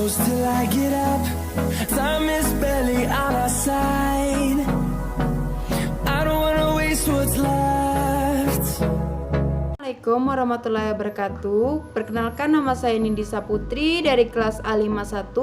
close till I get up. Time is barely on our side. I don't wanna waste what's left. Assalamualaikum warahmatullahi wabarakatuh. Perkenalkan, nama saya Nindisa Putri dari kelas A51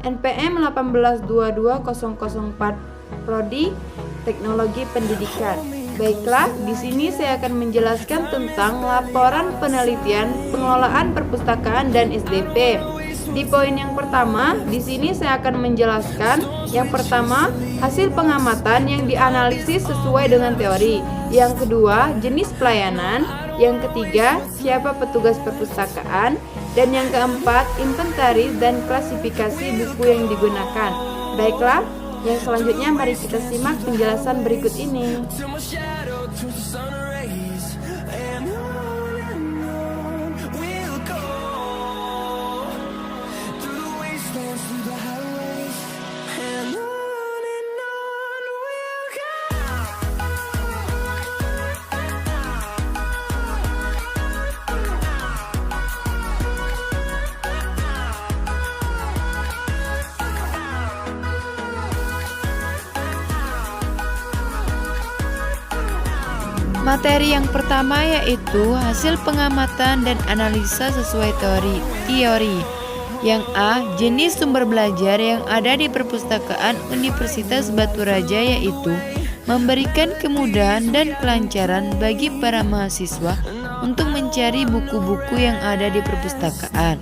NPM 1822004 Prodi Teknologi Pendidikan. Baiklah, di sini saya akan menjelaskan tentang laporan penelitian pengelolaan perpustakaan dan SDP. Di poin yang pertama, di sini saya akan menjelaskan yang pertama, hasil pengamatan yang dianalisis sesuai dengan teori. Yang kedua, jenis pelayanan. Yang ketiga, siapa petugas perpustakaan. Dan yang keempat, inventaris dan klasifikasi buku yang digunakan. Baiklah, yang selanjutnya mari kita simak penjelasan berikut ini. Materi yang pertama yaitu hasil pengamatan dan analisa sesuai teori. Yang A, jenis sumber belajar yang ada di perpustakaan Universitas Batu Raja yaitu memberikan kemudahan dan kelancaran bagi para mahasiswa untuk mencari buku-buku yang ada di perpustakaan.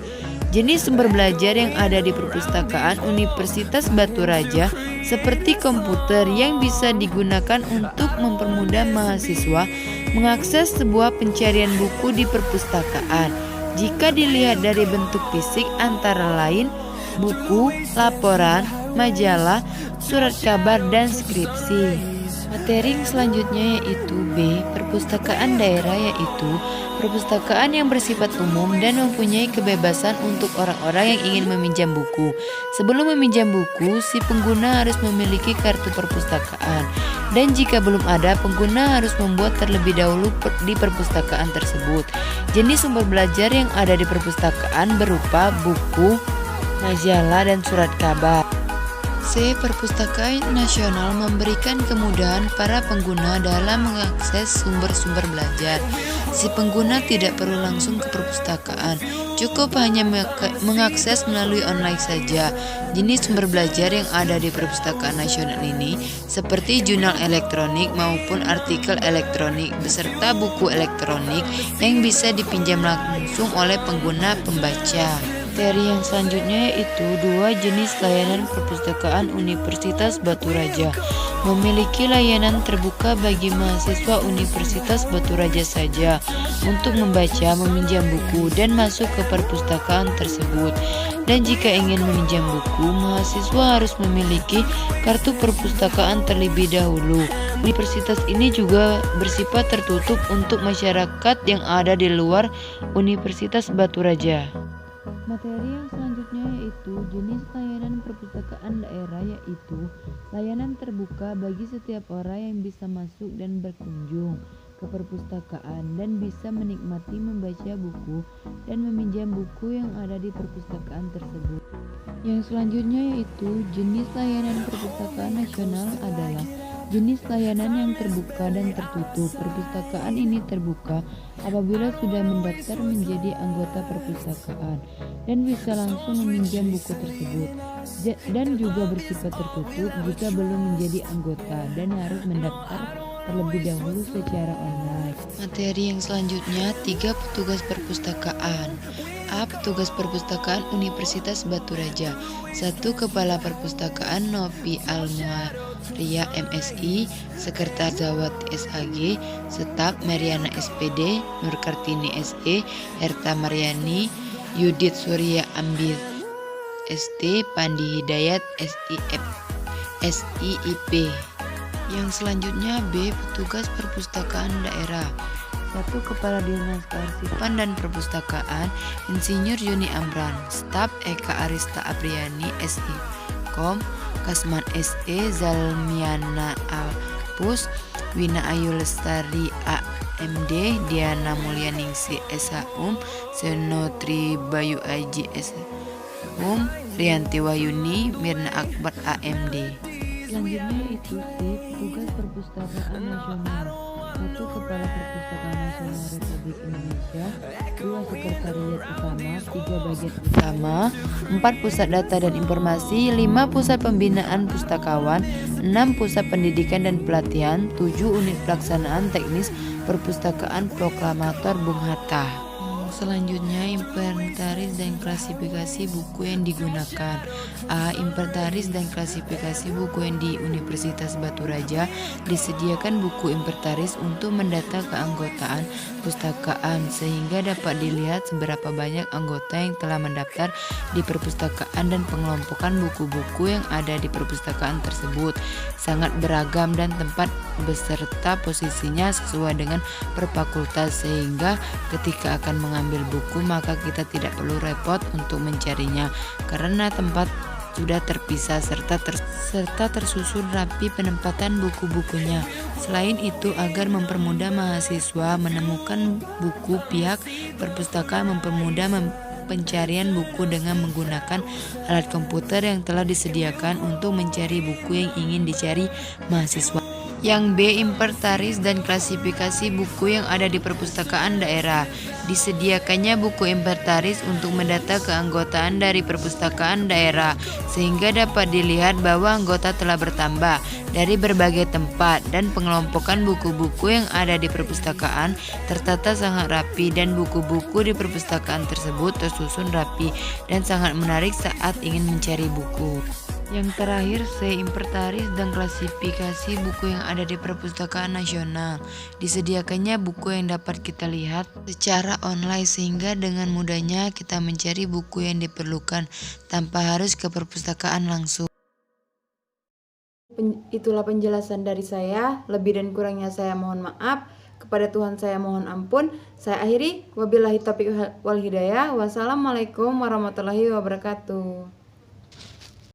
Jenis sumber belajar yang ada di perpustakaan Universitas Batu Raja seperti komputer yang bisa digunakan untuk mempermudah mahasiswa mengakses sebuah pencarian buku di perpustakaan. Jika dilihat dari bentuk fisik antara lain buku, laporan, majalah, surat kabar, dan skripsi. Materi selanjutnya yaitu B, perpustakaan daerah yaitu perpustakaan yang bersifat umum dan mempunyai kebebasan untuk orang-orang yang ingin meminjam buku. Sebelum meminjam buku, si pengguna harus memiliki kartu perpustakaan. Dan jika belum ada, pengguna harus membuat terlebih dahulu di perpustakaan tersebut. Jenis sumber belajar yang ada di perpustakaan berupa buku, majalah, dan surat kabar. C. Perpustakaan nasional memberikan kemudahan para pengguna dalam mengakses sumber-sumber belajar. Si pengguna tidak perlu langsung ke perpustakaan, cukup hanya mengakses melalui online saja. Jenis sumber belajar yang ada di perpustakaan nasional ini seperti jurnal elektronik maupun artikel elektronik beserta buku elektronik yang bisa dipinjam langsung oleh pengguna pembaca. Materi yang selanjutnya yaitu 2 jenis layanan perpustakaan Universitas Batu Raja. Memiliki layanan terbuka bagi mahasiswa Universitas Batu Raja saja untuk membaca, meminjam buku, dan masuk ke perpustakaan tersebut. Dan jika ingin meminjam buku, mahasiswa harus memiliki kartu perpustakaan terlebih dahulu. Universitas ini juga bersifat tertutup untuk masyarakat yang ada di luar Universitas Batu Raja. Materi yang selanjutnya yaitu jenis layanan perpustakaan daerah yaitu layanan terbuka bagi setiap orang yang bisa masuk dan berkunjung ke perpustakaan dan bisa menikmati membaca buku dan meminjam buku yang ada di perpustakaan tersebut. Yang selanjutnya yaitu jenis layanan perpustakaan nasional adalah jenis layanan yang terbuka dan tertutup. Perpustakaan ini terbuka apabila sudah mendaftar menjadi anggota perpustakaan dan bisa langsung meminjam buku tersebut, dan juga bersifat tertutup jika belum menjadi anggota dan harus mendaftar terlebih dahulu secara online. Materi yang selanjutnya 3 petugas perpustakaan. A. Petugas perpustakaan Universitas Batu Raja. 1. Kepala Perpustakaan Nopi Almaria MSI, Sekretaris Zawati SAG, Staf Mariana SPD, Nur Kartini SE, Herta Mariani, Yudit Surya Ambir ST, Pandi Hidayat SIIP. Yang selanjutnya B. Petugas perpustakaan daerah. 1. Kepala Dinas Kearsipan dan Perpustakaan Insinyur Yuni Amran, Staf Eka Arista Apriani SI Kom, Kasman SE Zalmiana Alpus, Wina Ayu Lestari AMD, Diana Mulyaningsi SHUM, Senotri Bayu Aji almarhum Rianti Wahyuni, Mirna Akbar AMD. Selanjutnya itu tugas Perpustakaan Nasional. 1. Kepala Perpustakaan Nasional Republik Indonesia. 2. Sekretariat Utama. 3. Bagian Utama. 4. Pusat Data dan Informasi. 5. Pusat Pembinaan Pustakawan. 6. Pusat Pendidikan dan Pelatihan. 7. Unit Pelaksanaan Teknis Perpustakaan Proklamator Bung Hatta. Selanjutnya, inventaris dan klasifikasi buku yang digunakan. A. Inventaris dan klasifikasi buku yang di Universitas Batu Raja. Disediakan buku inventaris untuk mendata keanggotaan pustakaan sehingga dapat dilihat seberapa banyak anggota yang telah mendaftar di perpustakaan, dan pengelompokan buku-buku yang ada di perpustakaan tersebut sangat beragam dan tempat beserta posisinya sesuai dengan per fakultas, sehingga ketika akan mengambil buku maka kita tidak perlu repot untuk mencarinya karena tempat sudah terpisah serta tersusun rapi penempatan buku-bukunya. Selain itu, agar mempermudah mahasiswa menemukan buku, pihak perpustakaan mempermudah pencarian buku dengan menggunakan alat komputer yang telah disediakan untuk mencari buku yang ingin dicari mahasiswa. Yang B. Inventaris dan klasifikasi buku yang ada di perpustakaan daerah. Disediakannya buku inventaris untuk mendata keanggotaan dari perpustakaan daerah sehingga dapat dilihat bahwa anggota telah bertambah dari berbagai tempat, dan pengelompokan buku-buku yang ada di perpustakaan tertata sangat rapi, dan buku-buku di perpustakaan tersebut tersusun rapi dan sangat menarik saat ingin mencari buku. Yang terakhir, C. Inventaris dan klasifikasi buku yang ada di Perpustakaan Nasional. Disediakannya buku yang dapat kita lihat secara online sehingga dengan mudahnya kita mencari buku yang diperlukan tanpa harus ke perpustakaan langsung. Itulah penjelasan dari saya. Lebih dan kurangnya saya mohon maaf. Kepada Tuhan saya mohon ampun. Saya akhiri. Wabillahi taufiq wal hidayah. Wassalamualaikum warahmatullahi wabarakatuh.